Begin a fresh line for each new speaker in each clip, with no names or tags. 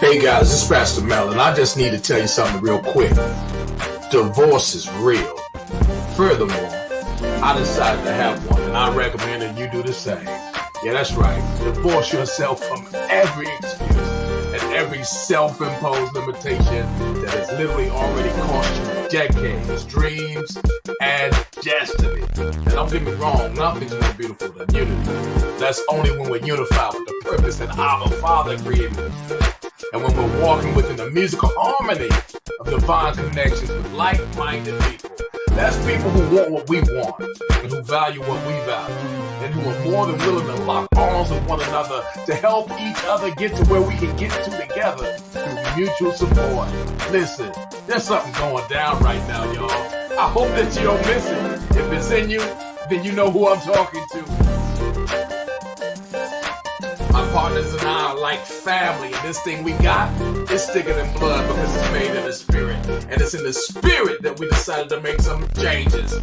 Hey guys, this is Pastor Mel, and I just need to tell you something real quick. Divorce is real. Furthermore, I decided to have one, and I recommend that you do the same. Yeah, that's right. Divorce yourself from every excuse and every self-imposed limitation that has literally already cost you decades, dreams, and destiny. And don't get me wrong, nothing's more beautiful than unity. That's only when we're unified with the purpose that our Father created us. And when we're walking within the musical harmony of divine connections with like-minded people. That's people who want what we want and who value what we value and who are more than willing to lock arms with one another to help each other get to where we can get to together through mutual support. Listen, there's something going down right now, y'all. I hope that you don't miss it. If it's in you, then you know who I'm talking to. My partners and I are like family, and this thing we got is thicker than blood because it's made in the spirit. And it's in the spirit that we decided to make some changes.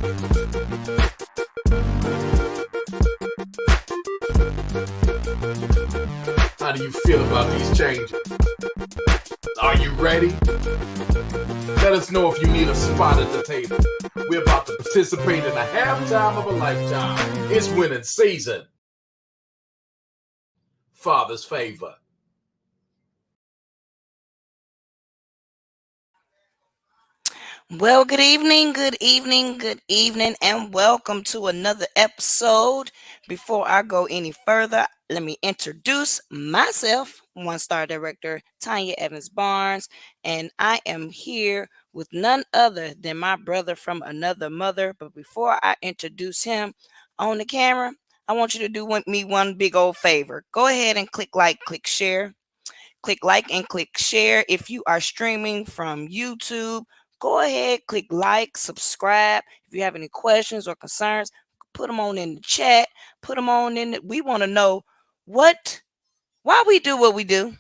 How do you feel about these changes? Are you ready? Let us know if you need a spot at the table. We're about to participate in a halftime of a lifetime. It's winning season. Father's favor.
Well, good evening, and welcome to another episode. Before I go any further, let me introduce myself, one-star director Tanya Evans Barnes, and I am here with none other than my brother from another mother. But before I introduce him on the camera, I want you to do me one big old favor. Go ahead and click like, click share. Click like and click share. If you are streaming from YouTube, go ahead, click like, subscribe. If you have any questions or concerns, put them on in the chat. Put them on in. We want to know why we do what we do.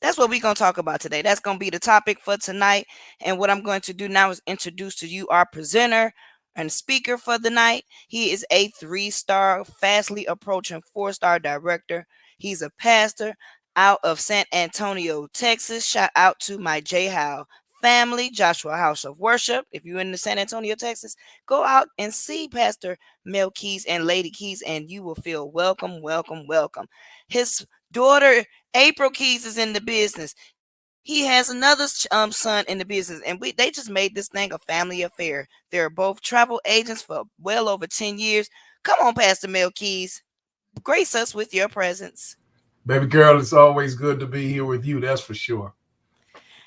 That's what we're going to talk about today. That's going to be the topic for tonight. And what I'm going to do now is introduce to you our presenter and speaker for the night. He is a 3-star, fastly approaching 4-star director. He's a pastor out of San Antonio, Texas. Shout out to my J. Howe family, Joshua House of Worship. If you're in the San Antonio, Texas, go out and see Pastor Mel Keys and Lady Keys, and you will feel welcome. His daughter, April Keys, is in the business. He has another son in the business, and they just made this thing a family affair. They're both travel agents for well over 10 years. Come on, Pastor Mel Keys. Grace us with your presence.
Baby girl, it's always good to be here with you, that's for sure.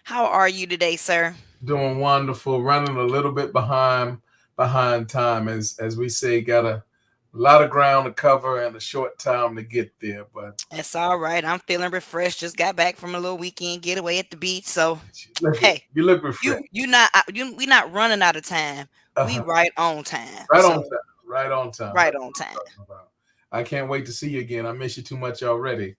How are you today, sir?
Doing wonderful, running a little bit behind time, as we say, got a lot of ground to cover and a short time to get there, but
that's all right. I'm feeling refreshed. Just got back from a little weekend getaway at the beach, so
hey, you look refreshed.
We're not running out of time. We right on time.
Right on time. I can't wait to see you again. I miss you too much already.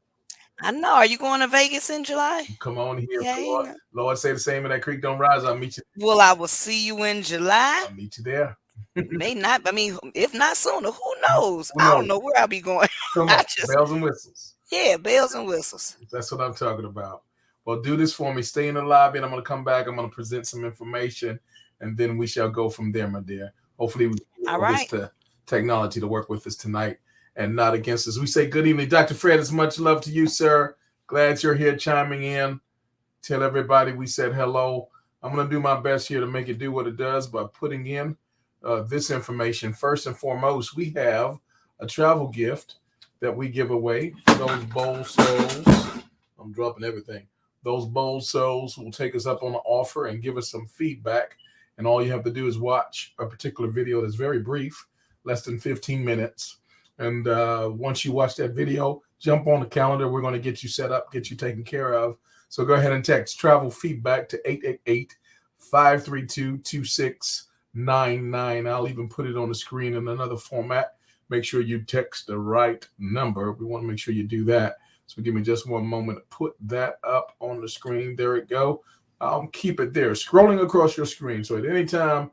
I know. Are you going to Vegas in July?
Come on here. Yeah, Lord say the same in that creek don't rise. I'll meet you.
Well, I will see you in July.
I'll meet you there.
May not. I mean, if not sooner, who knows? I don't know where I'll be going.
Come on, bells and whistles.
Yeah, bells and whistles.
That's what I'm talking about. Well, do this for me. Stay in the lobby, and I'm going to come back. I'm going to present some information, and then we shall go from there, my dear. Hopefully, we get the technology to work with us tonight and not against us. We say good evening, Dr. Fred. It's much love to you, sir. Glad you're here chiming in. Tell everybody we said hello. I'm going to do my best here to make it do what it does by putting in this information. First and foremost, we have a travel gift that we give away for those bold souls. I'm dropping everything. Those bold souls will take us up on the offer and give us some feedback. And all you have to do is watch a particular video that's very brief, less than 15 minutes. And once you watch that video, jump on the calendar. We're going to get you set up, get you taken care of. So go ahead and text travel feedback to 888-532-2699. I'll even put it on the screen in another format. Make sure you text the right number. We want to make sure you do that. So give me just one moment to put that up on the screen. There it go. I'll keep it there, scrolling across your screen. So at any time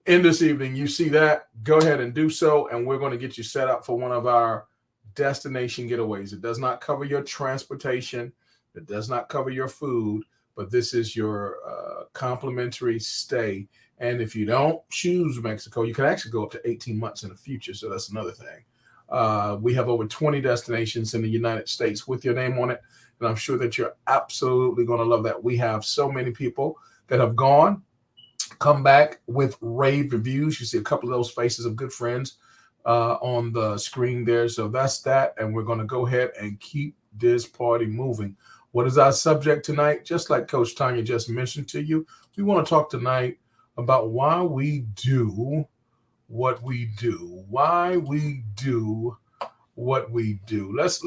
in this evening you see that, go ahead and do so, and we're going to get you set up for one of our destination getaways. It does not cover your transportation. It does not cover your food, but this is your complimentary stay. And if you don't choose Mexico, you can actually go up to 18 months in the future. So that's another thing. We have over 20 destinations in the United States with your name on it. And I'm sure that you're absolutely going to love that. We have so many people that have gone, come back with rave reviews. You see a couple of those faces of good friends on the screen there. So that's that. And we're going to go ahead and keep this party moving. What is our subject tonight? Just like Coach Tanya just mentioned to you, we want to talk tonight about why we do what we do. Why we do what we do. Let's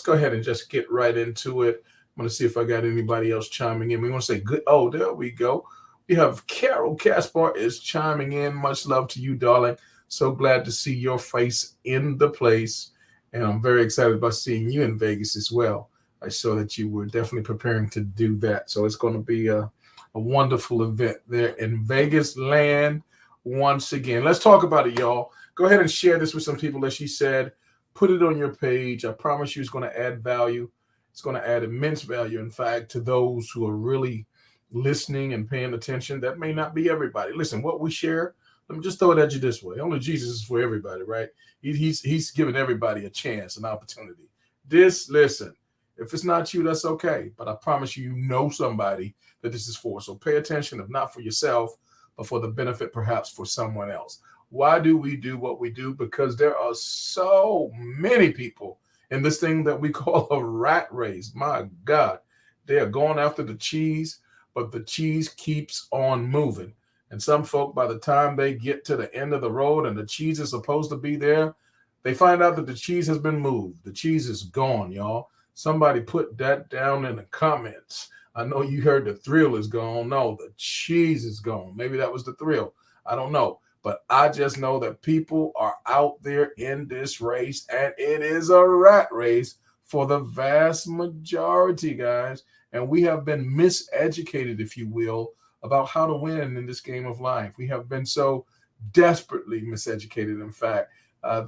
go ahead and just get right into it. I'm going to see if I got anybody else chiming in. We want to say good. Oh, there we go. We have Carol Caspar is chiming in. Much love to you, darling. So glad to see your face in the place. And I'm very excited about seeing you in Vegas as well. I saw that you were definitely preparing to do that. So it's going to be a wonderful event there in Vegas land once again. Let's talk about it, y'all. Go ahead and share this with some people, as she said. Put it on your page. I promise you it's going to add value. It's going to add immense value, in fact, to those who are really listening and paying attention. That may not be everybody. Listen, what we share, let me just throw it at you this way. Only Jesus is for everybody, right? He's giving everybody a chance, an opportunity. Listen, if it's not you, that's okay. But I promise you, you know somebody that this is for. So pay attention, if not for yourself, but for the benefit perhaps for someone else. Why do we do what we do? Because there are so many people in this thing that we call a rat race. My God, they are going after the cheese, but the cheese keeps on moving. And some folk, by the time they get to the end of the road and the cheese is supposed to be there, they find out that the cheese has been moved. The cheese is gone, y'all. Somebody put that down in the comments. I know you heard the thrill is gone. No, the cheese is gone. Maybe that was the thrill. I don't know. But I just know that people are out there in this race, and it is a rat race for the vast majority, guys. And we have been miseducated, if you will, about how to win in this game of life. We have been so desperately miseducated. In fact,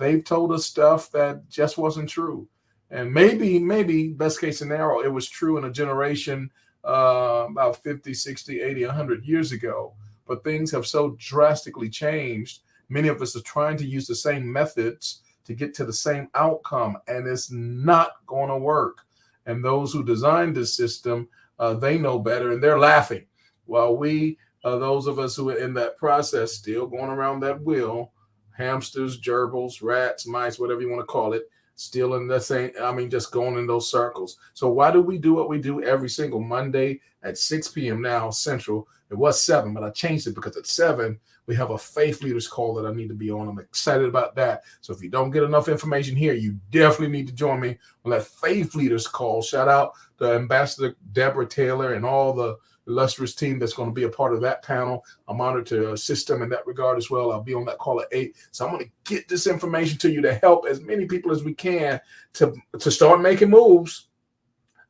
they've told us stuff that just wasn't true. And maybe best case scenario, it was true in a generation about 50, 60, 80, 100 years ago. But things have so drastically changed. Many of us are trying to use the same methods to get to the same outcome, and it's not going to work. And those who designed this system, they know better, and they're laughing. While we, those of us who are in that process, still going around that wheel, hamsters, gerbils, rats, mice, whatever you want to call it, still in the same, just going in those circles. So why do we do what we do every single Monday at 6 p.m. now Central? It was 7, but I changed it because at 7, we have a faith leaders call that I need to be on. I'm excited about that. So if you don't get enough information here, you definitely need to join me on that faith leaders call. Shout out to Ambassador Deborah Taylor and all the illustrious team that's going to be a part of that panel. I'm honored to assist them in that regard as well. I'll be on that call at 8. So I'm going to get this information to you to help as many people as we can to start making moves,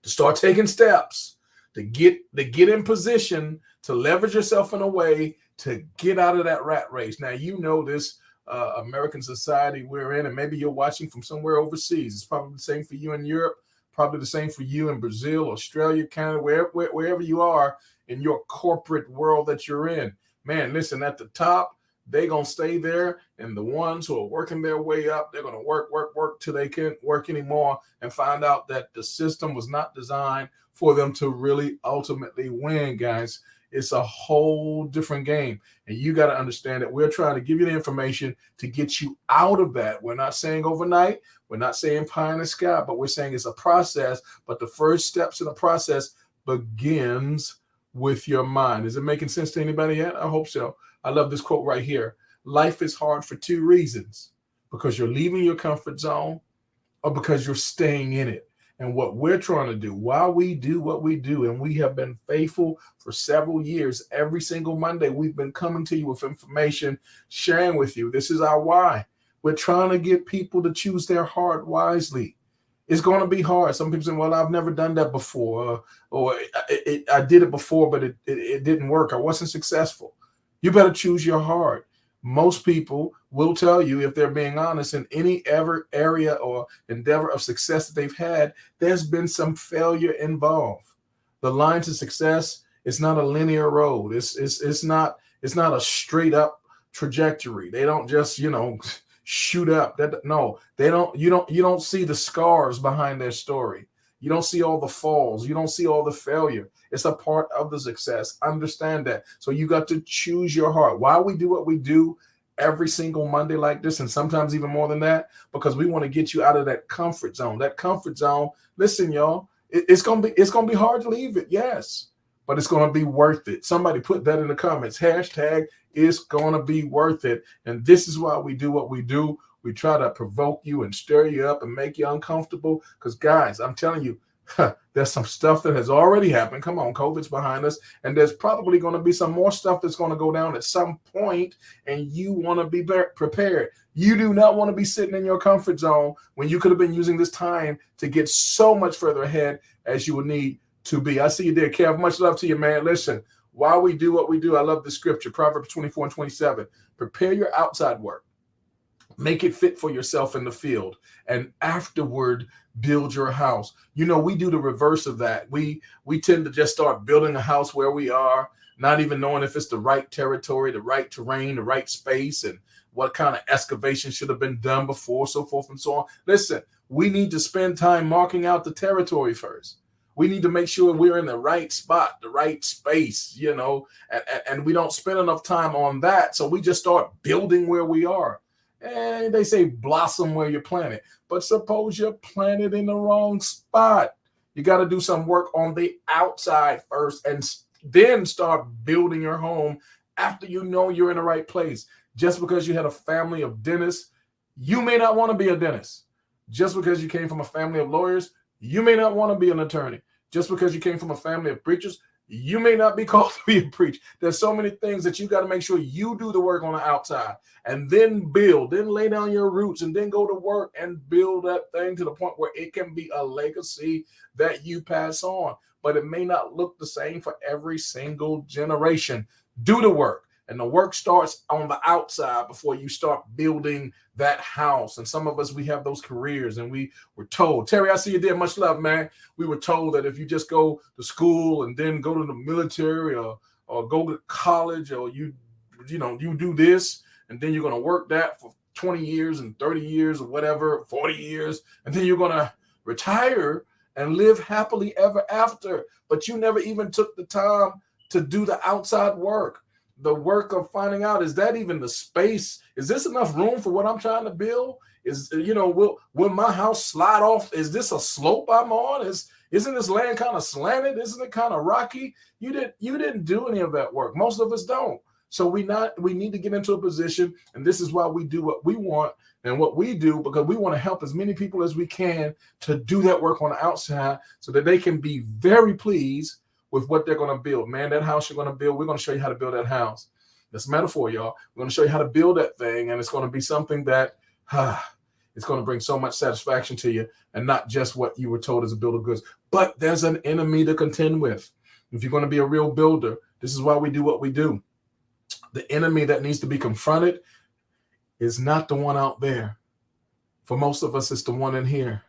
to start taking steps, to get in position, to leverage yourself in a way to get out of that rat race. Now, you know this American society we're in, and maybe you're watching from somewhere overseas. It's probably the same for you in Europe, probably the same for you in Brazil, Australia, Canada, wherever you are in your corporate world that you're in. Man, listen, at the top, they're going to stay there, and the ones who are working their way up, they're going to work till they can't work anymore and find out that the system was not designed for them to really ultimately win, guys. It's a whole different game. And you got to understand that we're trying to give you the information to get you out of that. We're not saying overnight. We're not saying pie in the sky, but we're saying it's a process. But the first steps in the process begins with your mind. Is it making sense to anybody yet? I hope so. I love this quote right here. Life is hard for 2 reasons: because you're leaving your comfort zone or because you're staying in it. And what we're trying to do, while we do what we do, and we have been faithful for several years, every single Monday, we've been coming to you with information, sharing with you. This is our why. We're trying to get people to choose their heart wisely. It's going to be hard. Some people say, well, I've never done that before, or I did it before, but it didn't work. I wasn't successful. You better choose your heart. Most people will tell you, if they're being honest, in any ever area or endeavor of success that they've had, there's been some failure involved. The line to success is not a linear road. It's not a straight up trajectory. They don't just, shoot up. No, they don't. You don't see the scars behind their story. You don't see all the falls. You don't see all the failure. It's a part of the success. Understand that. So you got to choose your heart. Why we do what we do every single Monday like this, and sometimes even more than that, because we want to get you out of that comfort zone. That comfort zone. Listen, y'all, it's gonna be hard to leave it. Yes, but it's gonna be worth it. Somebody put that in the comments. Hashtag it's gonna be worth it. And this is why we do what we do. We try to provoke you and stir you up and make you uncomfortable. Because, guys, I'm telling you, there's some stuff that has already happened. Come on, COVID's behind us. And there's probably going to be some more stuff that's going to go down at some point, and you want to be prepared. You do not want to be sitting in your comfort zone when you could have been using this time to get so much further ahead as you would need to be. I see you there, Kev. Much love to you, man. Listen, while we do what we do, I love the scripture, Proverbs 24:27. Prepare your outside work. Make it fit for yourself in the field, and afterward build your house. We do the reverse of that. We tend to just start building a house where we are, not even knowing if it's the right territory, the right terrain, the right space, and what kind of excavation should have been done before, so forth and so on. Listen, we need to spend time marking out the territory first. We need to make sure we're in the right spot, the right space, and we don't spend enough time on that. So we just start building where we are. And they say blossom where you plant it. But suppose you're planted in the wrong spot. You got to do some work on the outside first and then start building your home after you know you're in the right place. Just because you had a family of dentists, you may not want to be a dentist. Just because you came from a family of lawyers, you may not want to be an attorney. Just because you came from a family of preachers, you may not be called to be a preacher. There's so many things that you got to make sure you do the work on the outside and then build, then lay down your roots and then go to work and build that thing to the point where it can be a legacy that you pass on. But it may not look the same for every single generation. Do the work. And the work starts on the outside before you start building that house. And some of us, we have those careers and we were told, Terry, I see you there. Much love, man. We were told that if you just go to school and then go to the military or go to college, or you do this and then you're going to work that for 20 years and 30 years or whatever, 40 years. And then you're going to retire and live happily ever after. But you never even took the time to do the outside work. The work of finding out, is that even the space? Is this enough room for what I'm trying to build? Will my house slide off? Is this a slope I'm on? Isn't this land kind of slanted? Isn't it kind of rocky? You didn't do any of that work. Most of us don't. So we need to get into a position, and this is why we do what we want and what we do, because we want to help as many people as we can to do that work on the outside so that they can be very pleased with what they're going to build. Man, that house you're going to build, we're going to show you how to build that house. That's a metaphor, y'all. We're going to show you how to build that thing, and it's going to be something that it's going to bring so much satisfaction to you, and not just what you were told as a builder of goods. But there's an enemy to contend with. If you're going to be a real builder, this is why we do what we do. The enemy that needs to be confronted is not the one out there. For most of us, it's the one in here.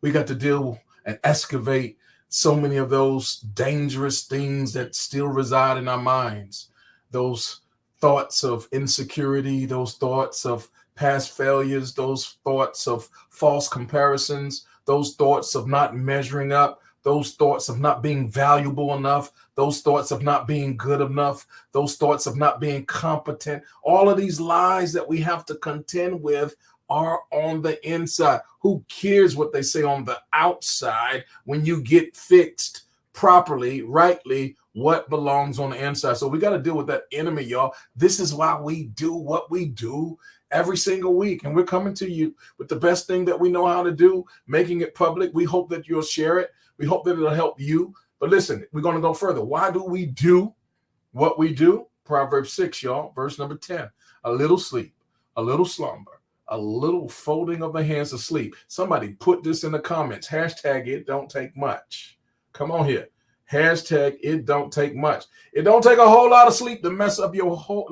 We got to deal and excavate so many of those dangerous things that still reside in our minds. Those thoughts of insecurity, those thoughts of past failures, those thoughts of false comparisons, those thoughts of not measuring up, those thoughts of not being valuable enough, those thoughts of not being good enough, those thoughts of not being competent. All of these lies that we have to contend with are on the inside. Who cares what they say on the outside when you get fixed properly, rightly, what belongs on the inside? So we got to deal with that enemy, y'all. This is why we do what we do every single week. And we're coming to you with the best thing that we know how to do, making it public. We hope that you'll share it. We hope that it'll help you. But listen, we're going to go further. Why do we do what we do? Proverbs 6, y'all, verse number 10. A little sleep, a little slumber, a little folding of the hands to sleep. Somebody put this in the comments. Hashtag it don't take much. Come on here. Hashtag it don't take much. It don't take a whole lot of sleep to mess up your whole,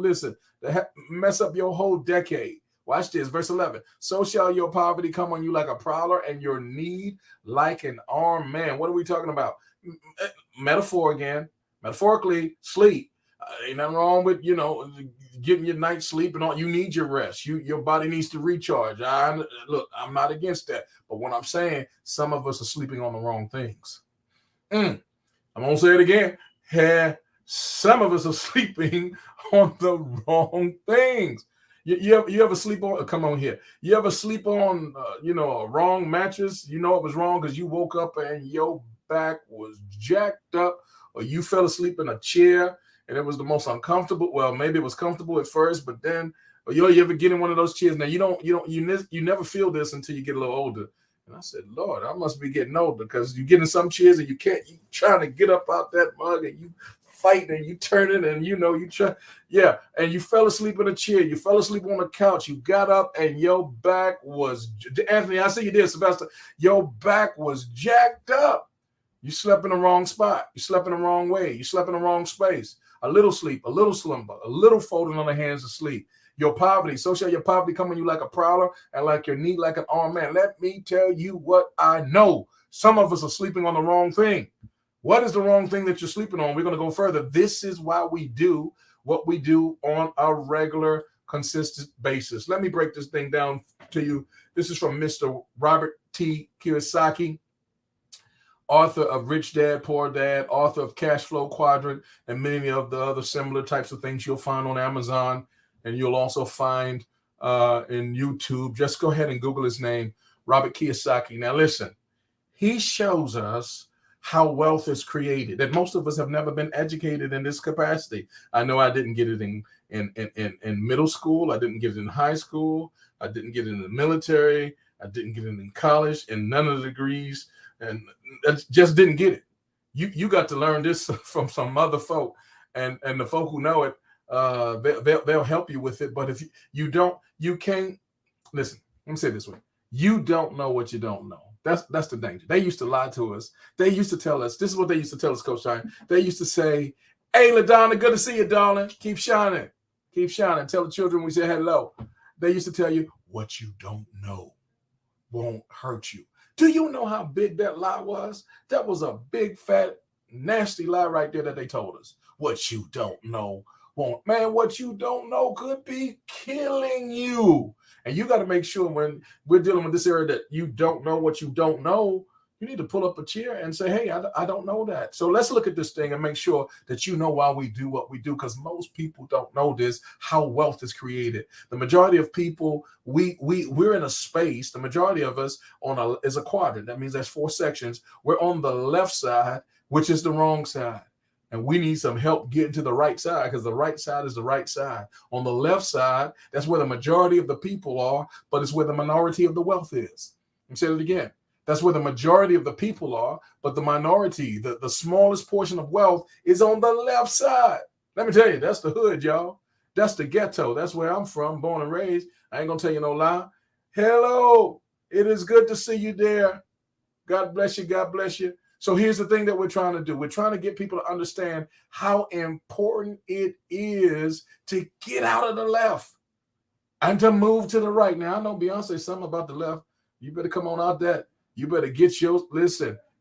mess up your whole decade. Watch this, verse 11. So shall your poverty come on you like a prowler, and your need like an armed man. What are we talking about? Metaphor again. Metaphorically, sleep. Ain't nothing wrong with, getting your night's sleep and all. You need your rest. Your body needs to recharge. Look, I'm not against that. But what I'm saying, some of us are sleeping on the wrong things. I'm going to say it again. Some of us are sleeping on the wrong things. You ever sleep on, come on here. You ever sleep on, a wrong mattress? You know it was wrong because you woke up and your back was jacked up, or you fell asleep in a chair and it was the most uncomfortable. Well, maybe it was comfortable at first, but then, you ever get in one of those chairs? Now you never feel this until you get a little older. And I said, Lord, I must be getting older, because you get in some chairs and you trying to get up out that mug, and you fight and you turn it, and you try, and you fell asleep in a chair, you fell asleep on the couch, you got up and your back was, Anthony, I see you did, Sylvester, your back was jacked up. You slept in the wrong spot, you slept in the wrong way, you slept in the wrong space. A little sleep, a little slumber, a little folding on the hands of sleep. Your poverty, so shall your poverty come on you like a prowler, and like your need like an armed man. Let me tell you what I know. Some of us are sleeping on the wrong thing. What is the wrong thing that you're sleeping on? We're going to go further. This is why we do what we do on a regular, consistent basis. Let me break this thing down to you. This is from Mr. Robert T. Kiyosaki, author of Rich Dad, Poor Dad, author of Cash Flow Quadrant, and many of the other similar types of things you'll find on Amazon, and you'll also find in YouTube. Just go ahead and Google his name, Robert Kiyosaki. Now listen, he shows us how wealth is created, that most of us have never been educated in this capacity. I know I didn't get it in middle school. I didn't get it in high school. I didn't get it in the military. I didn't get it in college, and none of the degrees, and I just didn't get it. You got to learn this from some other folk, and the folk who know it, they'll help you with it. But if you don't, you can't. Listen, let me say it this way. You don't know what you don't know. That's the danger. They used to lie to us. They used to tell us, this is what they used to tell us, Coach Shine. They used to say, hey, LaDonna, good to see you, darling. Keep shining. Keep shining. Tell the children we say hello. They used to tell you, what you don't know won't hurt you. Do you know how big that lie was? That was a big, fat, nasty lie right there that they told us. What you don't know won't. Man, what you don't know could be killing you. And you got to make sure when we're dealing with this area that you don't know what you don't know, you need to pull up a chair and say, hey, I don't know that. So let's look at this thing and make sure that you know why we do what we do, because most people don't know this, how wealth is created. The majority of people, we're in a space, the majority of us is a quadrant. That means there's 4 sections. We're on the left side, which is the wrong side. And we need some help getting to the right side, because the right side is the right side. On the left side, that's where the majority of the people are, but it's where the minority of the wealth is. Let me say it again. That's where the majority of the people are, but the minority, the smallest portion of wealth is on the left side. Let me tell you, that's the hood, y'all. That's the ghetto. That's where I'm from, born and raised. I ain't going to tell you no lie. Hello. It is good to see you there. God bless you. God bless you. So here's the thing that we're trying to do. We're trying to get people to understand how important it is to get out of the left and to move to the right. Now, I know Beyonce something about the left. You better come on out that. You better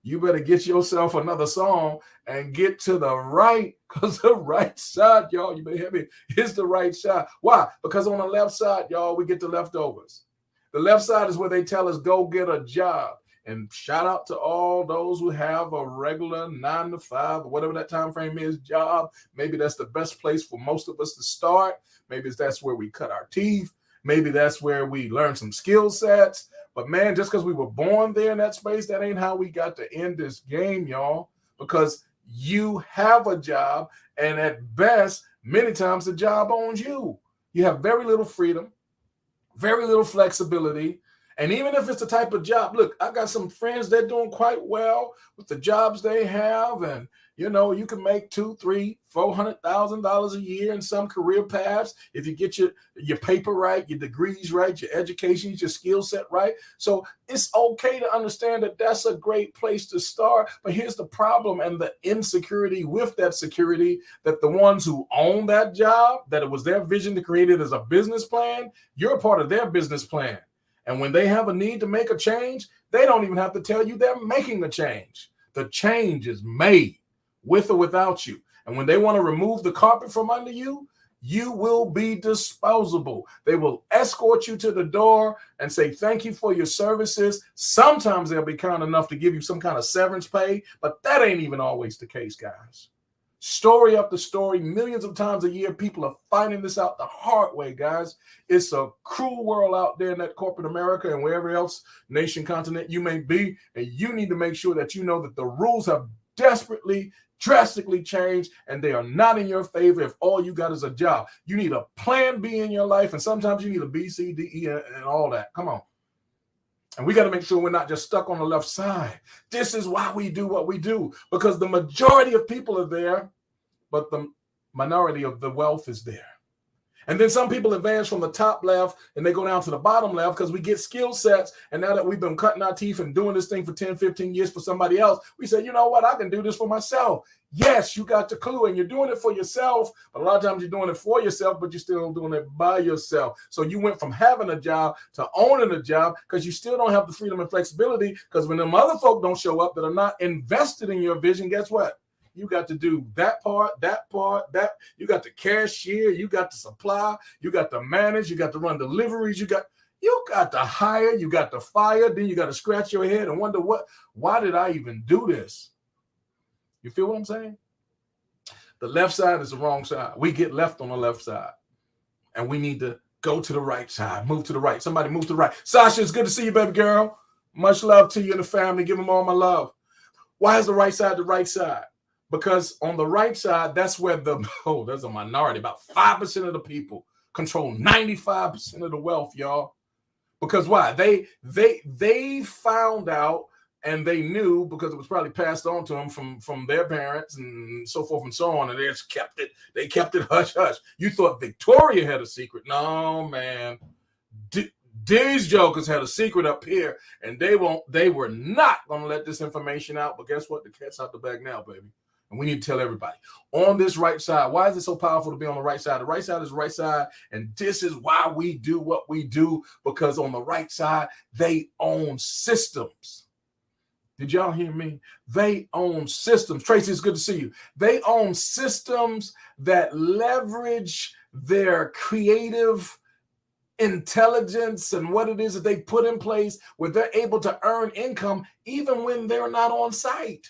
you better get yourself another song and get to the right, because the right side, y'all, you better hear me, is the right side. Why? Because on the left side, y'all, we get the leftovers. The left side is where they tell us, go get a job. And shout out to all those who have a regular 9 to 5, or whatever that time frame is, job. Maybe that's the best place for most of us to start. Maybe that's where we cut our teeth. Maybe that's where we learn some skill sets. But man, just because we were born there in that space, that ain't how we got to end this game, y'all. Because you have a job, and at best, many times the job owns you. You have very little freedom, very little flexibility. And even if it's the type of job, look, I got some friends that are doing quite well with the jobs they have. And, You can make $200,000, $300,000, $400,000 a year in some career paths if you get your paper right, your degrees right, your education, your skill set right. So it's okay to understand that that's a great place to start. But here's the problem and the insecurity with that security, that the ones who own that job, that it was their vision to create it as a business plan, you're a part of their business plan. And when they have a need to make a change, they don't even have to tell you they're making the change. The change is made with or without you. And when they want to remove the carpet from under you, you will be disposable. They will escort you to the door and say, thank you for your services. Sometimes they'll be kind enough to give you some kind of severance pay, but that ain't even always the case, guys. Story after story, millions of times a year, people are finding this out the hard way, guys. It's a cruel world out there in that corporate America and wherever else nation, continent you may be. And you need to make sure that you know that the rules have drastically changed, and they are not in your favor if all you got is a job. You need a plan B in your life, and sometimes you need a B, C, D, E, and all that. Come on. And we got to make sure we're not just stuck on the left side. This is why we do what we do, because the majority of people are there, but the minority of the wealth is there. And then some people advance from the top left and they go down to the bottom left because we get skill sets. And now that we've been cutting our teeth and doing this thing for 10, 15 years for somebody else, we say, you know what? I can do this for myself. Yes, you got the clue and you're doing it for yourself. But a lot of times you're doing it for yourself, but you're still doing it by yourself. So you went from having a job to owning a job because you still don't have the freedom and flexibility, because when them other folk don't show up that are not invested in your vision, guess what? You got to do that part. You got to cashier, you got to supply, you got to manage, you got to run deliveries, you got to hire, you got to fire, then you got to scratch your head and wonder, why did I even do this? You feel what I'm saying? The left side is the wrong side. We get left on the left side, and we need to go to the right side, move to the right. Somebody move to the right. Sasha, it's good to see you, baby girl. Much love to you and the family. Give them all my love. Why is the right side the right side? Because on the right side, that's where there's a minority, about 5% of the people control 95% of the wealth, y'all. Because why? They found out, and they knew, because it was probably passed on to them from their parents and so forth and so on, and they kept it hush hush. You thought Victoria had a secret. No, man. These jokers had a secret up here, and they were not going to let this information out. But guess what? The cat's out the bag now, baby. And we need to tell everybody on this right side. Why is it so powerful to be on the right side? The right side is the right side. And this is why we do what we do, because on the right side, they own systems. Did y'all hear me? They own systems. Tracy, it's good to see you. They own systems that leverage their creative intelligence and what it is that they put in place, where they're able to earn income even when they're not on site.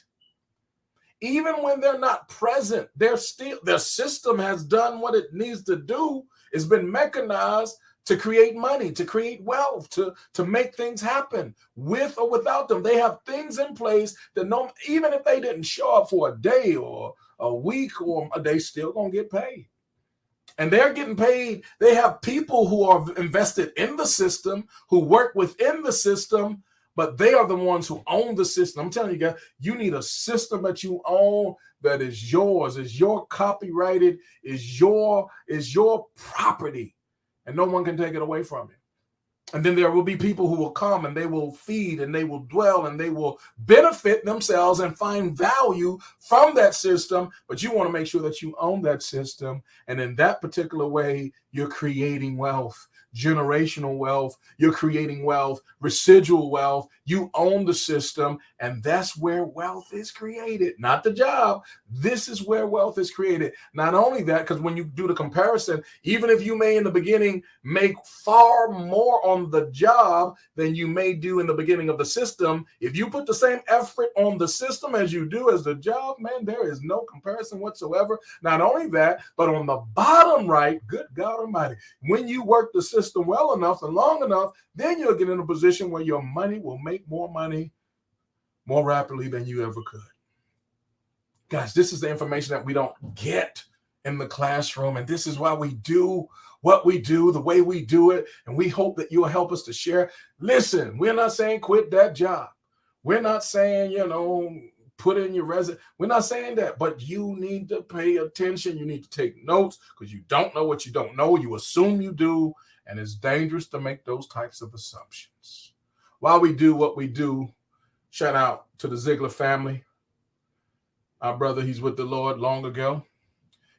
Even when they're not present, their system has done what it needs to do. It's been mechanized to create money, to create wealth, to make things happen with or without them. They have things in place that even if they didn't show up for a day or a week, or they still gonna get paid. And they're getting paid. They have people who are invested in the system, who work within the system, but they are the ones who own the system. I'm telling you guys, you need a system that you own, that is yours, is your copyrighted, is your property, and no one can take it away from you. And then there will be people who will come and they will feed and they will dwell and they will benefit themselves and find value from that system. But you want to make sure that you own that system. And in that particular way, you're creating wealth. Generational wealth, you're creating wealth, residual wealth. You own the system, and that's where wealth is created, not the job. This is where wealth is created. Not only that, because when you do the comparison, even if you may in the beginning make far more on the job than you may do in the beginning of the system, if you put the same effort on the system as you do as the job, man, there is no comparison whatsoever. Not only that, but on the bottom right, good God Almighty, when you work the system well enough and long enough, then you'll get in a position where your money will make more money more rapidly than you ever could. Guys, this is the information that we don't get in the classroom, and this is why we do what we do, the way we do it, and we hope that you'll help us to share. Listen, we're not saying quit that job. We're not saying, put in your resume. We're not saying that, but you need to pay attention. You need to take notes because you don't know what you don't know. You assume you do, and it's dangerous to make those types of assumptions. While we do what we do, shout out to the Ziegler family. Our brother, he's with the Lord long ago.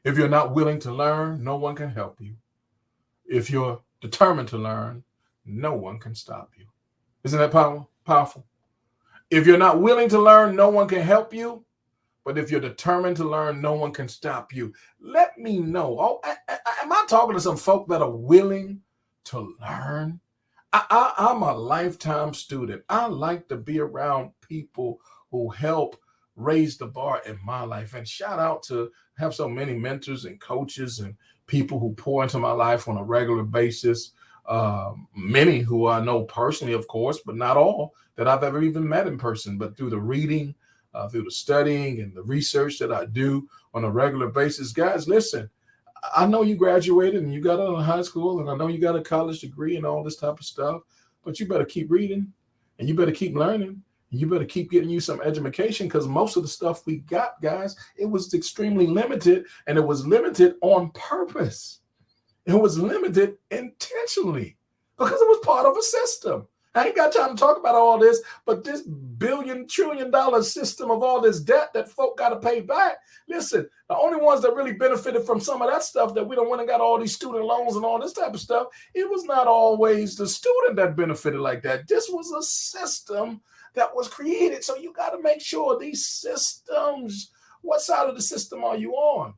If you're not willing to learn, no one can help you. If you're determined to learn, no one can stop you. Isn't that powerful? If you're not willing to learn, no one can help you. But if you're determined to learn, no one can stop you. Let me know. Am I talking to some folk that are willing to learn? I'm a lifetime student. I like to be around people who help raise the bar in my life. And shout out to have so many mentors and coaches and people who pour into my life on a regular basis. Many who I know personally, of course, but not all that I've ever even met in person. But through the reading, through the studying and the research that I do on a regular basis. Guys, listen, I know you graduated and you got out of high school and I know you got a college degree and all this type of stuff, but you better keep reading and you better keep learning and you better keep getting you some education because most of the stuff we got, guys, it was extremely limited and it was limited on purpose. It was limited intentionally because it was part of a system. I ain't got time to talk about all this, but this $1 trillion system of all this debt that folk got to pay back. Listen, the only ones that really benefited from some of that stuff that we don't want to got all these student loans and all this type of stuff, it was not always the student that benefited like that. This was a system that was created. So you got to make sure these systems, what side of the system are you on?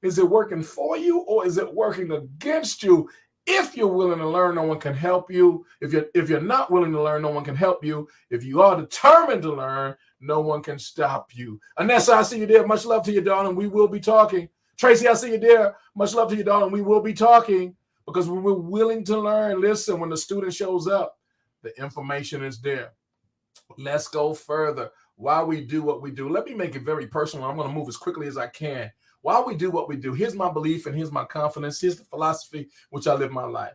Is it working for you or is it working against you? If you're willing to learn, no one can help you. If you're not willing to learn, no one can help you. If you are determined to learn, no one can stop you. Anessa, I see you there. Much love to you, darling. We will be talking. Tracy, I see you there. Much love to you, darling. We will be talking because when we're willing to learn, listen, when the student shows up, the information is there. Let's go further. While we do what we do, let me make it very personal. I'm going to move as quickly as I can. While we do what we do, here's my belief and here's my confidence. Here's the philosophy which I live my life.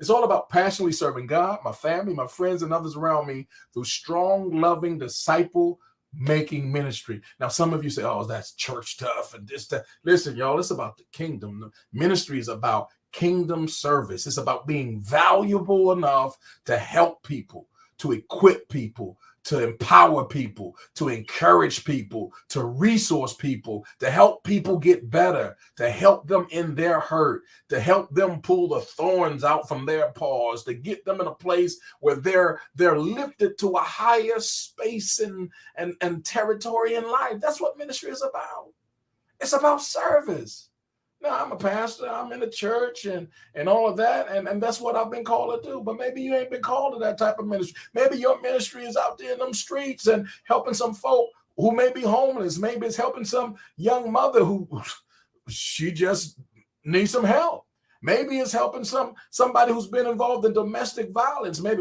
It's all about passionately serving God, my family, my friends, and others around me through strong, loving, disciple-making ministry. Now, some of you say, oh, that's church stuff and this, that. Listen, y'all, it's about the kingdom. Ministry is about kingdom service. It's about being valuable enough to help people, to equip people, to empower people, to encourage people, to resource people, to help people get better, to help them in their hurt, to help them pull the thorns out from their paws, to get them in a place where they're lifted to a higher space and territory in life. That's what ministry is about. It's about service. Now, I'm a pastor, I'm in the church and all of that, and that's what I've been called to do. But maybe you ain't been called to that type of ministry. Maybe your ministry is out there in them streets and helping some folk who may be homeless. Maybe it's helping some young mother who she just needs some help. Maybe it's helping somebody who's been involved in domestic violence. Maybe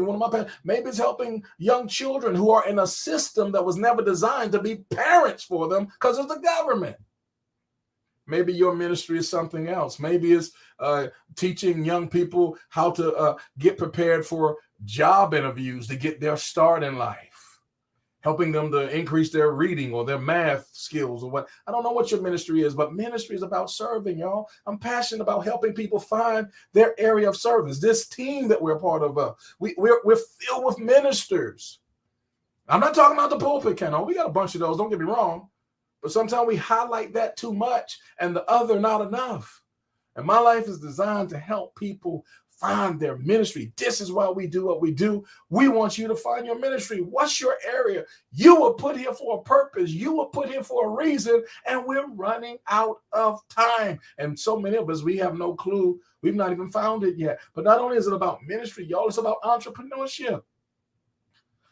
maybe it's helping young children who are in a system that was never designed to be parents for them because of the government. Maybe your ministry is something else. Maybe it's teaching young people how to get prepared for job interviews to get their start in life, helping them to increase their reading or their math skills or what. I don't know what your ministry is, but ministry is about serving, y'all. I'm passionate about helping people find their area of service. This team that we're part of, we're filled with ministers. I'm not talking about the pulpit, Ken. We got a bunch of those. Don't get me wrong. But sometimes we highlight that too much and the other not enough. And my life is designed to help people find their ministry. This is why we do what we do. We want you to find your ministry. What's your area? You were put here for a purpose. You were put here for a reason, and we're running out of time. And so many of us, we have no clue. We've not even found it yet. But not only is it about ministry, y'all, it's about entrepreneurship.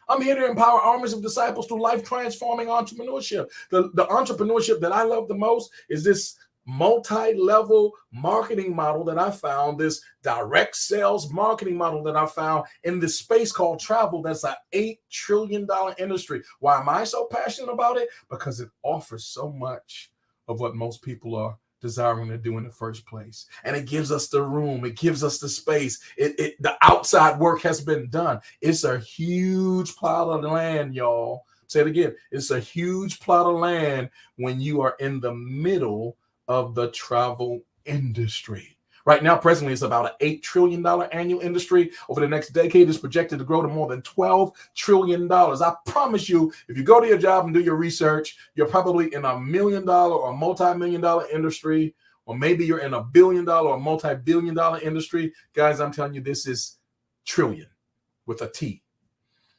I'm here to empower armies of disciples through life-transforming entrepreneurship. The entrepreneurship that I love the most is this multi-level marketing model that I found, this direct sales marketing model that I found in this space called travel. That's an $8 trillion industry. Why am I so passionate about it? Because it offers so much of what most people are desiring to do in the first place. And it gives us the room. It gives us the space. The outside work has been done. It's a huge plot of land, y'all, Say it again. It's a huge plot of land when you are in the middle of the travel industry. Right now, presently, it's about an $8 trillion annual industry. Over the next decade, it's projected to grow to more than $12 trillion. I promise you, if you go to your job and do your research, you're probably in $1 million or multi-million-dollar industry, or maybe you're in $1 billion or multi-billion-dollar industry. Guys, I'm telling you, this is trillion with a T.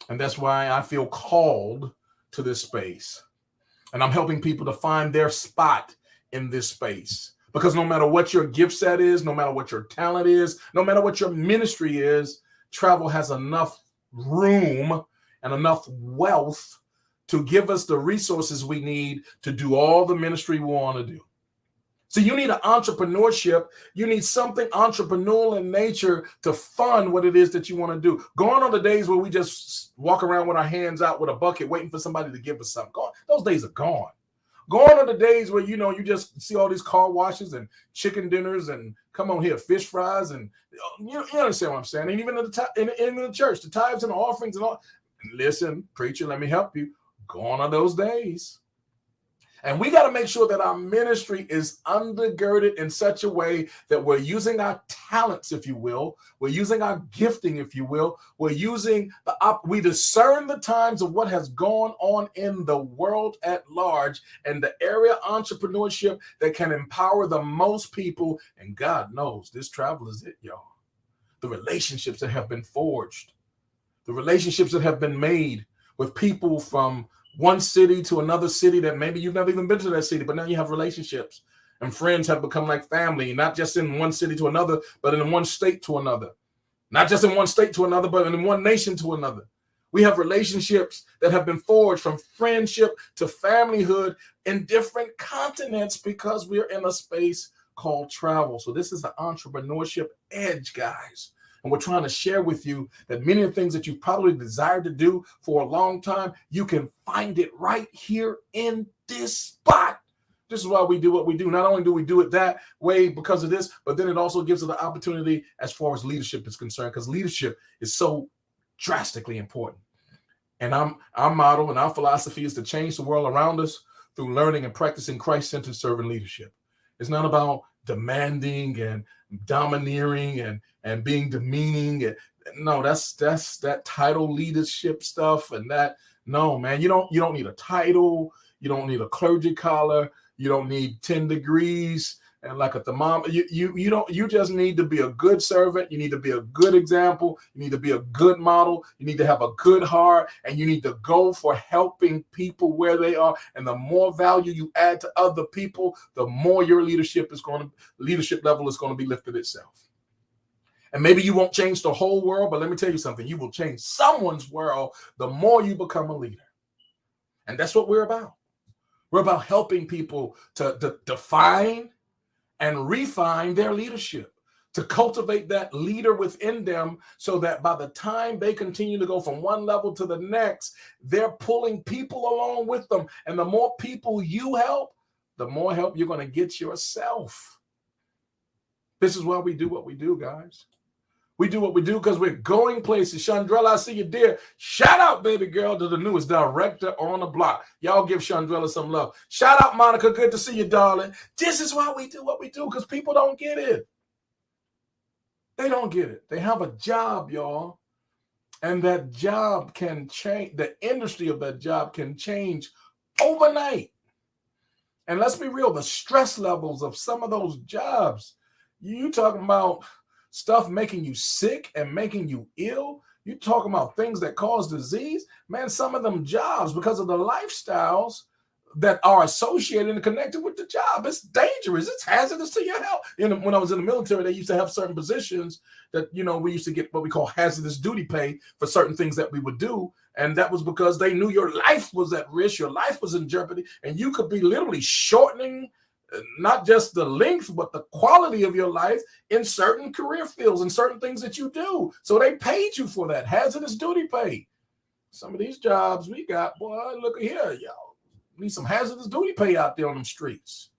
And that's why I feel called to this space. And I'm helping people to find their spot in this space. Because no matter what your gift set is, no matter what your talent is, no matter what your ministry is, travel has enough room and enough wealth to give us the resources we need to do all the ministry we want to do. So you need an entrepreneurship. You need something entrepreneurial in nature to fund what it is that you want to do. Gone are the days where we just walk around with our hands out with a bucket waiting for somebody to give us something. Those days are gone. Gone are the days where, you just see all these car washes and chicken dinners and come on here, fish fries. And you understand what I'm saying? And even in the church, the tithes and the offerings and all. Listen, preacher, let me help you. Gone are those days. And we got to make sure that our ministry is undergirded in such a way that we're using our talents, if you will. We're using our gifting, if you will. We discern the times of what has gone on in the world at large and the area of entrepreneurship that can empower the most people. And God knows this travel is it, y'all. The relationships that have been forged, the relationships that have been made with people from one city to another city that maybe you've never even been to that city, but now you have relationships and friends have become like family, not just in one city to another, but in one state to another. Not just in one state to another, but in one nation to another. We have relationships that have been forged from friendship to familyhood in different continents because we're in a space called travel. So this is the entrepreneurship edge, guys. And we're trying to share with you that many of the things that you probably desired to do for a long time, you can find it right here in this spot. This is why we do what we do. Not only do we do it that way because of this, but then it also gives us the opportunity as far as leadership is concerned, because leadership is so drastically important. And our motto and our philosophy is to change the world around us through learning and practicing Christ-centered servant leadership. It's not about demanding and domineering and being demeaning. No, that's that title leadership stuff and that. No, man, you don't need a title. You don't need a clergy collar. You don't need 10 degrees and like a thermometer. You just need to be a good servant. You need to be a good example. You need to be a good model. You need to have a good heart, and you need to go for helping people where they are. And the more value you add to other people, the more your leadership level is going to be lifted itself. And maybe you won't change the whole world, but let me tell you something. You will change someone's world the more you become a leader. And that's what we're about. We're about helping people to define and refine their leadership, to cultivate that leader within them so that by the time they continue to go from one level to the next, they're pulling people along with them. And the more people you help, the more help you're going to get yourself. This is why we do what we do, guys. We do what we do because we're going places. Chandrella, I see you there. Shout out, baby girl, to the newest director on the block. Y'all give Chandrella some love. Shout out, Monica. Good to see you, darling. This is why we do what we do, because people don't get it. They don't get it. They have a job, y'all. And that job can change. The industry of that job can change overnight. And let's be real, the stress levels of some of those jobs, you talking about stuff making you sick and making you ill. You talking about things that cause disease. Man, some of them jobs, because of the lifestyles that are associated and connected with the job, it's dangerous. It's hazardous to your health. When I was in the military, they used to have certain positions that, we used to get what we call hazardous duty pay for certain things that we would do. And that was because they knew your life was at risk. Your life was in jeopardy. And you could be literally shortening not just the length, but the quality of your life in certain career fields and certain things that you do. So they paid you for that hazardous duty pay. Some of these jobs we got, boy, look here, y'all. Need some hazardous duty pay out there on them streets.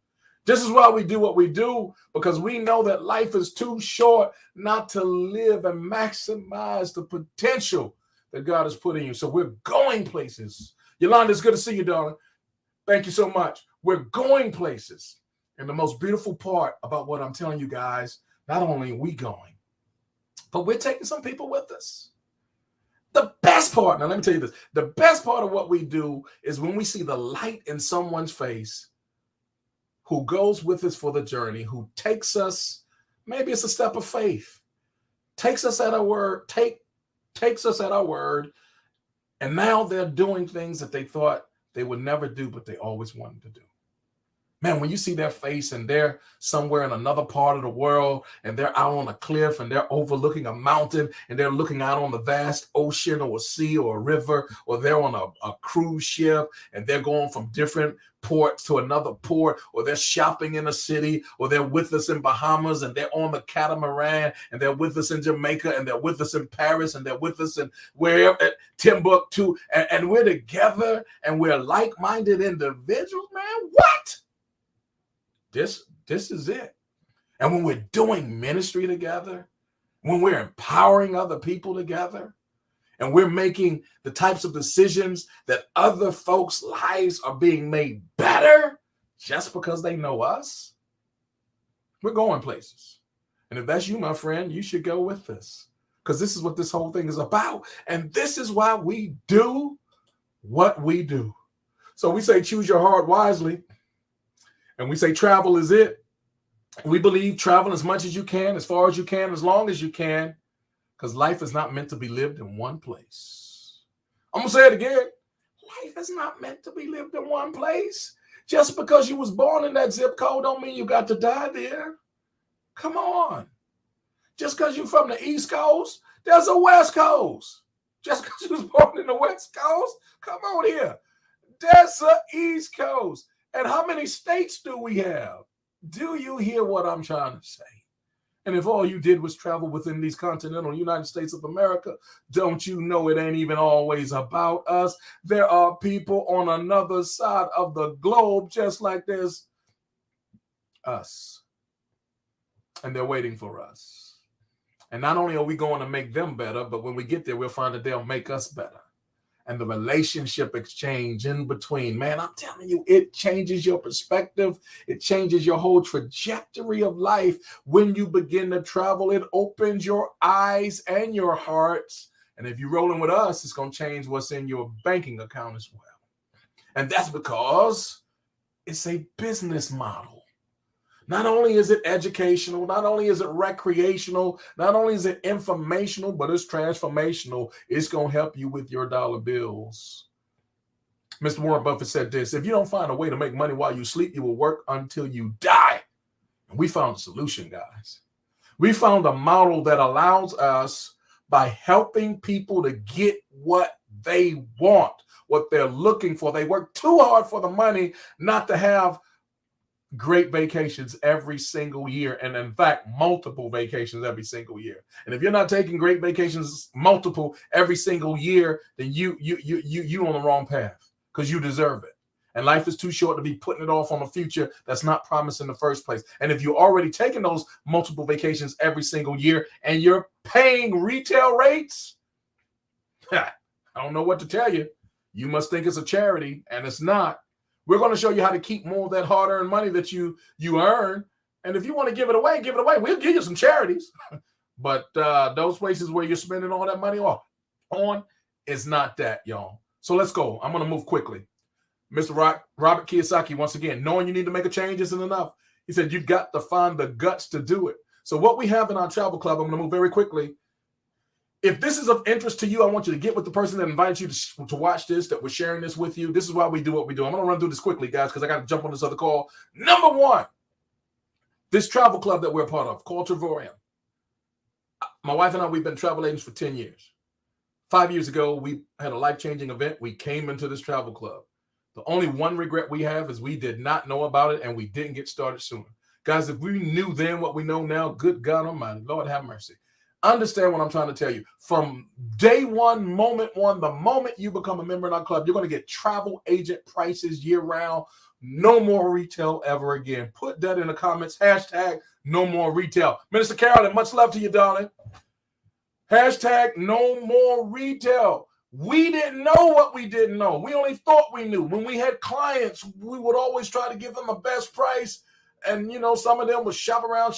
This is why we do what we do, because we know that life is too short not to live and maximize the potential that God has put in you. So we're going places Yolanda, it's good to see you, darling. Thank you so much. We're going places. And the most beautiful part about what I'm telling you guys, not only are we going, but we're taking some people with us. The best part, now let me tell you this, the best part of what we do is when we see the light in someone's face who goes with us for the journey, who takes us, maybe it's a step of faith, takes us at our word, takes us at our word, and now they're doing things that they thought they would never do, but they always wanted to do. Man, when you see their face and they're somewhere in another part of the world and they're out on a cliff and they're overlooking a mountain and they're looking out on the vast ocean or a sea or a river, or they're on a cruise ship and they're going from different ports to another port, or they're shopping in a city, or they're with us in Bahamas and they're on the catamaran and they're with us in Jamaica and they're with us in Paris and they're with us in wherever, Timbuktu, and we're together and we're like-minded individuals, man, what? This is it. And when we're doing ministry together, when we're empowering other people together, and we're making the types of decisions that other folks' lives are being made better just because they know us, we're going places. And if that's you, my friend, you should go with us, because this is what this whole thing is about. And this is why we do what we do. So we say, choose your heart wisely. And we say travel is it. We believe travel as much as you can, as far as you can, as long as you can, because life is not meant to be lived in one place. I'm going to say it again. Life is not meant to be lived in one place. Just because you was born in that zip code don't mean you got to die there. Come on. Just because you're from the East Coast, there's a West Coast. Just because you was born in the West Coast, come on here. There's a East Coast. And how many states do we have? Do you hear what I'm trying to say? And if all you did was travel within these continental United States of America, don't you know it ain't even always about us? There are people on another side of the globe just like there's us. And they're waiting for us. And not only are we going to make them better, but when we get there, we'll find that they'll make us better. And the relationship exchange in between, man, I'm telling you, it changes your perspective. It changes your whole trajectory of life. When you begin to travel, it opens your eyes and your hearts. And if you're rolling with us, it's going to change what's in your banking account as well. And that's because it's a business model. Not only is it educational, not only is it recreational, not only is it informational, but it's transformational. It's going to help you with your dollar bills. Mr. Warren Buffett said this: if you don't find a way to make money while you sleep, you will work until you die. And we found a solution, guys. We found a model that allows us, by helping people to get what they want, what they're looking for. They work too hard for the money not to have great vacations every single year, and in fact multiple vacations every single year. And if you're not taking great vacations multiple every single year, then you on the wrong path, because you deserve it. And life is too short to be putting it off on a future that's not promised in the first place. And if you're already taking those multiple vacations every single year and you're paying retail rates, I don't know what to tell you. You must think it's a charity, and it's not. We're going to show you how to keep more of that hard-earned money that you earn. And if you want to give it away, give it away. We'll give you some charities. But those places where you're spending all that money on is not that, y'all. So let's go. I'm going to move quickly. Mr. Robert Kiyosaki, once again, knowing you need to make a change isn't enough. He said, you've got to find the guts to do it. So what we have in our travel club, I'm going to move very quickly. If this is of interest to you, I want you to get with the person that invited you to watch this, that we're sharing this with you. This is why we do what we do. I'm going to run through this quickly, guys, because I got to jump on this other call. Number one, this travel club that we're a part of, called Travorium. My wife and I, we've been travel agents for 10 years. 5 years ago, we had a life-changing event. We came into this travel club. The only one regret we have is we did not know about it and we didn't get started sooner. Guys, if we knew then what we know now, good God Almighty, Lord have mercy. Understand what I'm trying to tell you. From day one, moment one, the moment you become a member in our club, you're going to get travel agent prices year round. No more retail ever again. Put that in the comments. Hashtag no more retail. Minister Carolyn, much love to you, darling. Hashtag no more retail. We didn't know what we didn't know. We only thought we knew. When we had clients, we would always try to give them the best price. And, some of them would shop around.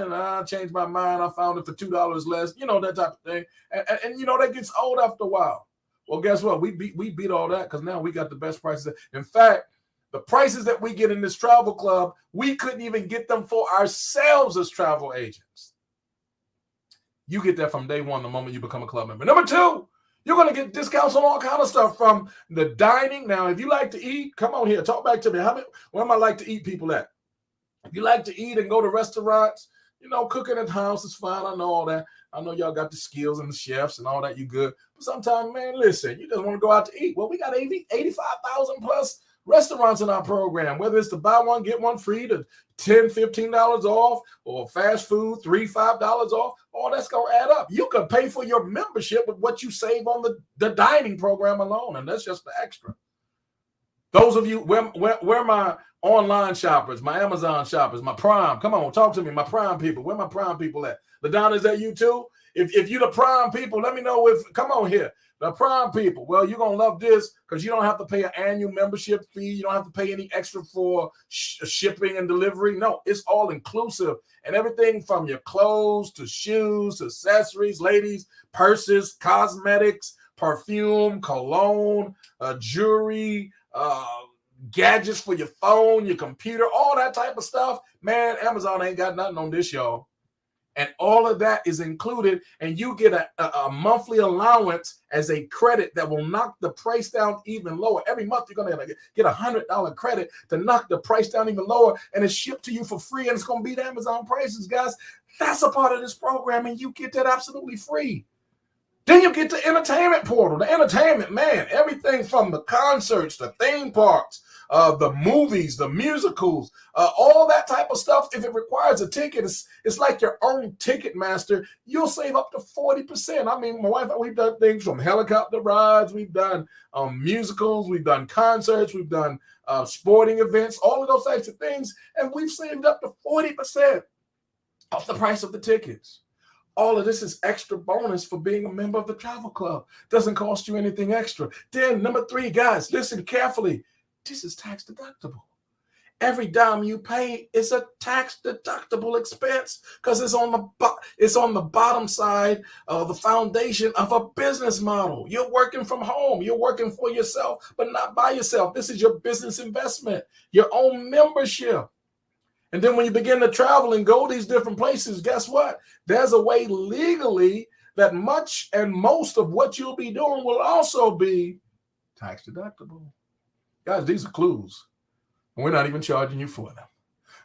And I changed my mind. I found it for $2 less, that type of thing. And that gets old after a while. Well, guess what? We beat all that because now we got the best prices. In fact, the prices that we get in this travel club, we couldn't even get them for ourselves as travel agents. You get that from day one, the moment you become a club member. Number two, you're going to get discounts on all kind of stuff from the dining. Now, if you like to eat, come on here, talk back to me. Where am I like to eat people at? If you like to eat and go to restaurants, cooking at the house is fine. I know all that. I know y'all got the skills and the chefs and all that. You good. But sometimes, man, listen, you just want to go out to eat. Well, we got 85,000 plus restaurants in our program, whether it's to buy one, get one free, to $10, $15 off, or fast food, $3, $5 off. All that's going to add up. You can pay for your membership with what you save on the dining program alone, and that's just the extra. Those of you, where my online shoppers, my Amazon shoppers, my Prime, come on, talk to me, my Prime people. Where my Prime people at? LaDonna, is that you too? If you the Prime people, let me know come on here. The Prime people, well, you're going to love this because you don't have to pay an annual membership fee. You don't have to pay any extra for shipping and delivery. No, it's all inclusive. And everything from your clothes to shoes, to accessories, ladies, purses, cosmetics, perfume, cologne, jewelry, gadgets for your phone, your computer, all that type of stuff. Man, Amazon ain't got nothing on this, y'all. And all of that is included, and you get a monthly allowance as a credit that will knock the price down even lower. Every month, you're going to get $100 credit to knock the price down even lower, and it's shipped to you for free, and it's going to beat Amazon prices, guys. That's a part of this program, and you get that absolutely free. Then you get the entertainment portal. The entertainment, man, everything from the concerts, the theme parks, the movies, the musicals, all that type of stuff. If it requires a ticket, it's like your own ticket master. You'll save up to 40%. I mean, my wife, we've done things from helicopter rides. We've done musicals. We've done concerts. We've done sporting events, all of those types of things. And we've saved up to 40% off the price of the tickets. All of this is extra bonus for being a member of the travel club. Doesn't cost you anything extra. Then number 3, guys, listen carefully. This is tax deductible. Every dime you pay is a tax deductible expense because it's on the bottom side of the foundation of a business model. You're working from home. You're working for yourself, but not by yourself. This is your business investment, your own membership. And then when you begin to travel and go these different places, guess what? There's a way legally that much and most of what you'll be doing will also be tax deductible. Guys, these are clues. We're not even charging you for them.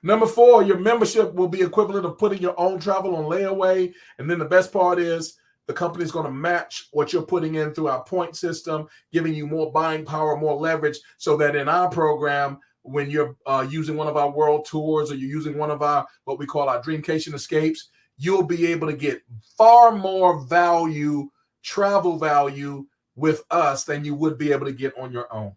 Number 4, your membership will be equivalent of putting your own travel on layaway. And then the best part is the company is going to match what you're putting in through our point system, giving you more buying power, more leverage, so that in our program, when you're using one of our world tours or you're using one of our, what we call our Dreamcation Escapes, you'll be able to get far more value, travel value with us than you would be able to get on your own.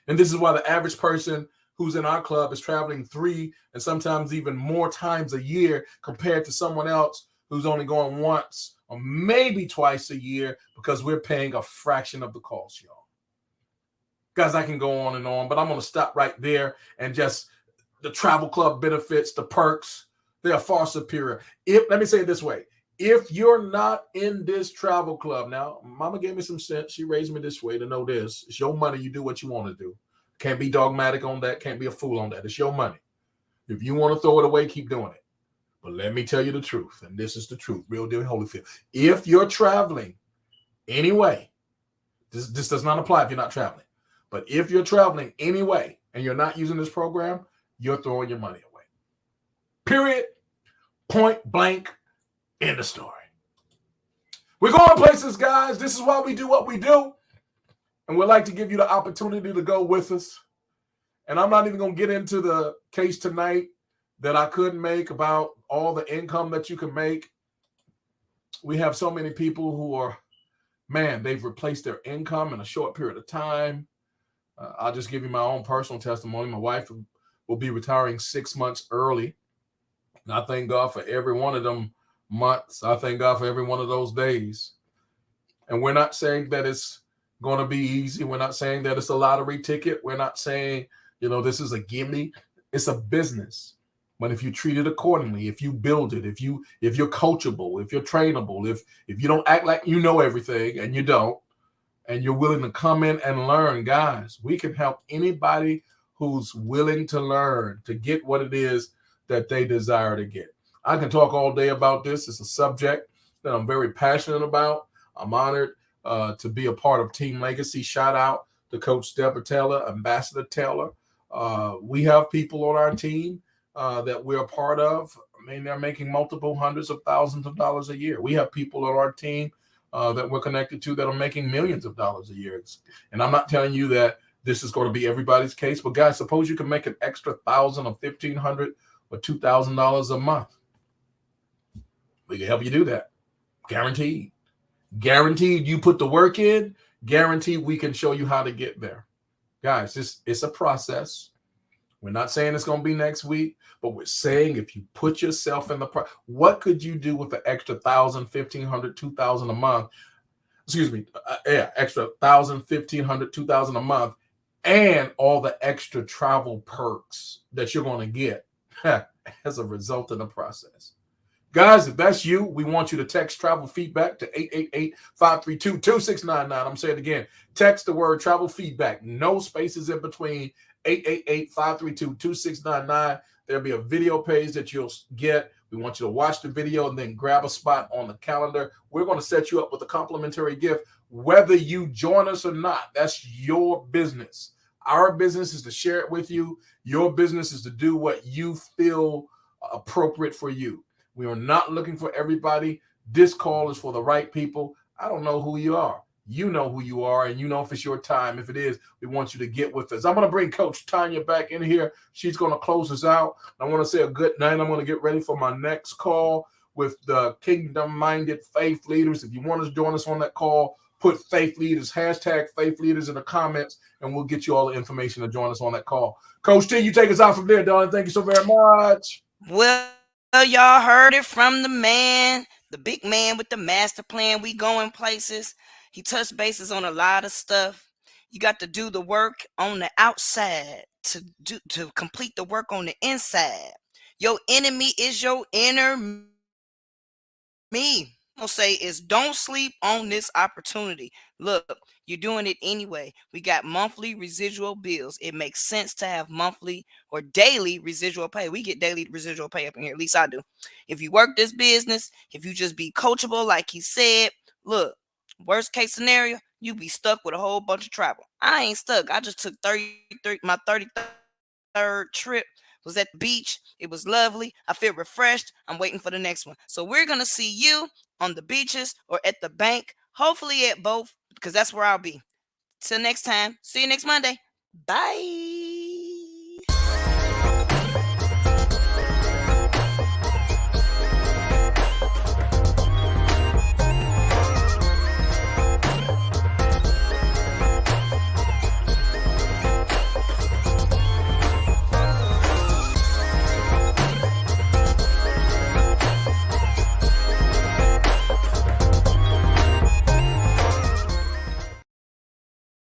And this is why the average person who's in our club is traveling 3 and sometimes even more times a year compared to someone else who's only going once or maybe twice a year, because we're paying a fraction of the cost, y'all. Guys, I can go on and on, but I'm going to stop right there. And just the travel club benefits, the perks, they are far superior. Let me say it this way. If you're not in this travel club, now, mama gave me some sense. She raised me this way to know this. It's your money. You do what you want to do. Can't be dogmatic on that. Can't be a fool on that. It's your money. If you want to throw it away, keep doing it. But let me tell you the truth, and this is the truth, real deal Holyfield. If you're traveling anyway, this does not apply if you're not traveling. But if you're traveling anyway and you're not using this program, you're throwing your money away. Period. Point blank. End of story. We're going places, guys. This is why we do what we do. And we'd like to give you the opportunity to go with us. And I'm not even going to get into the case tonight that I couldn't make about all the income that you can make. We have so many people who are, man, they've replaced their income in a short period of time. I'll just give you my own personal testimony. My wife will be retiring 6 months early. And I thank God for every one of them months. I thank God for every one of those days. And we're not saying that it's going to be easy. We're not saying that it's a lottery ticket. We're not saying, this is a gimme. It's a business. But if you treat it accordingly, if you build it, if you're coachable, if you're trainable, if you don't act like you know everything and you don't, and you're willing to come in and learn, guys, we can help anybody who's willing to learn to get what it is that they desire to get. I can talk all day about this. It's a subject that I'm very passionate about. I'm honored to be a part of Team Legacy. Shout out to Coach Deborah Taylor, Ambassador Taylor. We have people on our team that we're a part of. I mean, they're making multiple hundreds of thousands of dollars a year. We have people on our team that we're connected to that are making millions of dollars a year. And I'm not telling you that this is going to be everybody's case, but guys, suppose you can make an extra $1,000 or $1,500 or $2,000 a month. We can help you do that. Guaranteed. Guaranteed you put the work in. Guaranteed we can show you how to get there. Guys, it's a process. We're not saying it's going to be next week, but we're saying if you put yourself in the what could you do with the extra $1,000, $1,500, $2,000 a month? Excuse me, extra $1,000, $1,500, $2,000 a month, and all the extra travel perks that you're going to get as a result of the process. Guys, if that's you, we want you to text travel feedback to 888-532-2699. I'm saying it again. Text the word travel feedback. No spaces in between. 888-532-2699. There'll be a video page that you'll get. We want you to watch the video and then grab a spot on the calendar. We're going to set you up with a complimentary gift, whether you join us or not. That's your business. Our business is to share it with you. Your business is to do what you feel appropriate for you. We are not looking for everybody. This call is for the right people. I don't know who you are. You know who you are, and you know if it's your time. If it is, we want you to get with us. I'm going to bring Coach Tanya back in here. She's going to close us out. I want to say a good night. I'm going to get ready for my next call with the kingdom-minded faith leaders. If you want to join us on that call, put faith leaders, hashtag faith leaders in the comments, and we'll get you all the information to join us on that call. Coach T, you take us out from there, darling. Thank you so very much.
Well, y'all heard it from the man, the big man with the master plan. We going places. He touched bases on a lot of stuff. You got to do the work on the outside to complete the work on the inside. Your enemy is your inner me. I'll say is don't sleep on this opportunity. Look, you're doing it anyway. We got monthly residual bills. It makes sense to have monthly or daily residual pay. We get daily residual pay up in here. At least I do. If you work this business, if you just be coachable, like he said, look, worst case scenario, you be stuck with a whole bunch of travel. I ain't stuck. I just took my 33rd trip. Was at the beach. It was lovely. I feel refreshed. I'm waiting for the next one. So we're going to see you on the beaches or at the bank. Hopefully at both, because that's where I'll be. Till next time. See you next Monday. Bye.